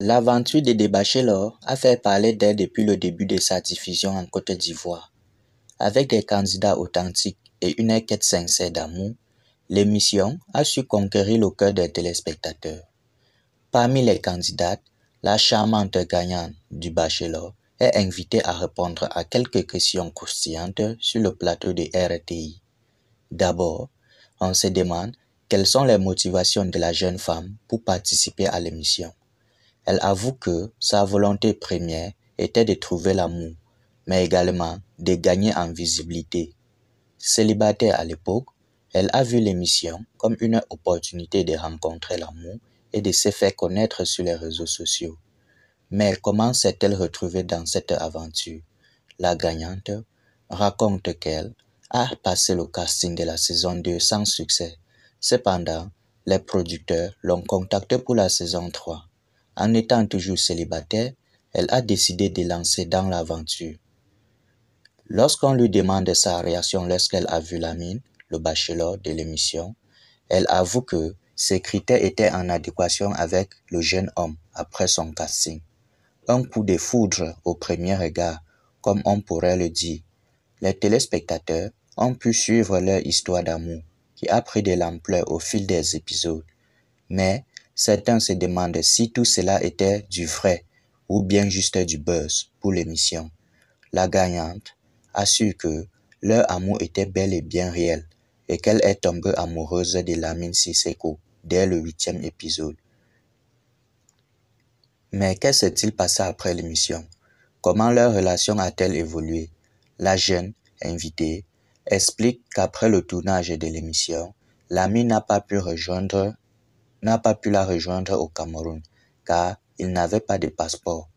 L'aventure de Débachelor a fait parler d'elle depuis le début de sa diffusion en Côte d'Ivoire. Avec des candidats authentiques et une quête sincère d'amour, l'émission a su conquérir le cœur des téléspectateurs. Parmi les candidates, la charmante gagnante du Bachelor est invitée à répondre à quelques questions croustillantes sur le plateau de RTI. D'abord, on se demande quelles sont les motivations de la jeune femme pour participer à l'émission. Elle avoue que sa volonté première était de trouver l'amour, mais également de gagner en visibilité. Célibataire à l'époque, elle a vu l'émission comme une opportunité de rencontrer l'amour et de se faire connaître sur les réseaux sociaux. Mais comment s'est-elle retrouvée dans cette aventure? La gagnante raconte qu'elle a passé le casting de la saison 2 sans succès. Cependant, les producteurs l'ont contactée pour la saison 3. En étant toujours célibataire, elle a décidé de lancer dans l'aventure. Lorsqu'on lui demande sa réaction lorsqu'elle a vu Lamine, le bachelor de l'émission, elle avoue que ses critères étaient en adéquation avec le jeune homme après son casting. Un coup de foudre au premier regard, comme on pourrait le dire. Les téléspectateurs ont pu suivre leur histoire d'amour, qui a pris de l'ampleur au fil des épisodes. Mais certains se demandent si tout cela était du vrai ou bien juste du buzz pour l'émission. La gagnante assure que leur amour était bel et bien réel et qu'elle est tombée amoureuse de Lamine Sissoko dès le 8e épisode. Mais qu'est-ce qui s'est-il passé après l'émission? Comment leur relation a-t-elle évolué? La jeune invitée explique qu'après le tournage de l'émission, Lamine n'a pas pu la rejoindre au Cameroun car il n'avait pas de passeport.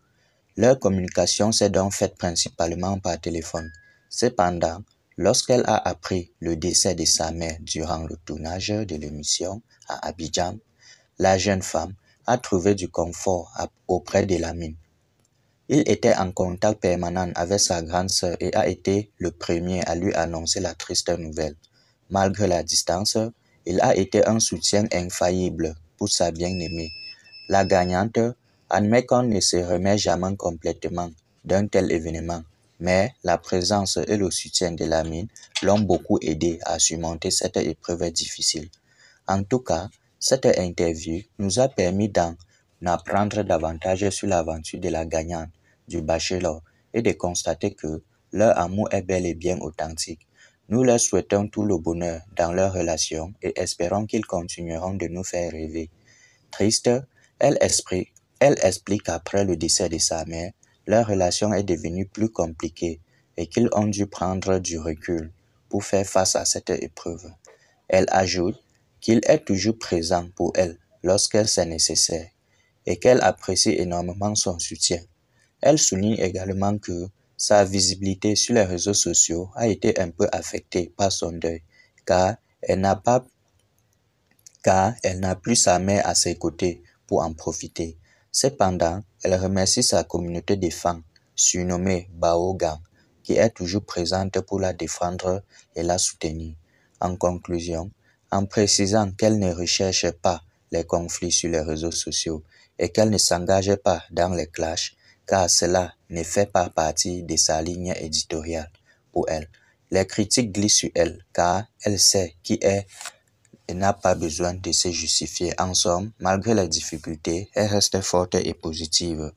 Leur communication s'est donc faite principalement par téléphone. Cependant, lorsqu'elle a appris le décès de sa mère durant le tournage de l'émission à Abidjan, la jeune femme a trouvé du confort auprès de Lamine. Il était en contact permanent avec sa grande sœur et a été le premier à lui annoncer la triste nouvelle. Malgré la distance, il a été un soutien infaillible pour sa bien-aimée. La gagnante admet qu'on ne se remet jamais complètement d'un tel événement, mais la présence et le soutien de Lamine l'ont beaucoup aidé à surmonter cette épreuve difficile. En tout cas, cette interview nous a permis d'en apprendre davantage sur l'aventure de la gagnante du Bachelor et de constater que leur amour est bel et bien authentique. Nous leur souhaitons tout le bonheur dans leur relation et espérons qu'ils continueront de nous faire rêver. Triste, elle explique qu'après le décès de sa mère, leur relation est devenue plus compliquée et qu'ils ont dû prendre du recul pour faire face à cette épreuve. Elle ajoute qu'il est toujours présent pour elle lorsqu'elle c'est nécessaire et qu'elle apprécie énormément son soutien. Elle souligne également que sa visibilité sur les réseaux sociaux a été un peu affectée par son deuil car elle n'a plus sa mère à ses côtés pour en profiter. Cependant, elle remercie sa communauté de fans, surnommée Baogang, qui est toujours présente pour la défendre et la soutenir. En conclusion, en précisant qu'elle ne recherche pas les conflits sur les réseaux sociaux et qu'elle ne s'engage pas dans les clashs, car cela ne fait pas partie de sa ligne éditoriale pour elle. Les critiques glissent sur elle car elle sait qui est et n'a pas besoin de se justifier. En somme, malgré les difficultés, elle reste forte et positive.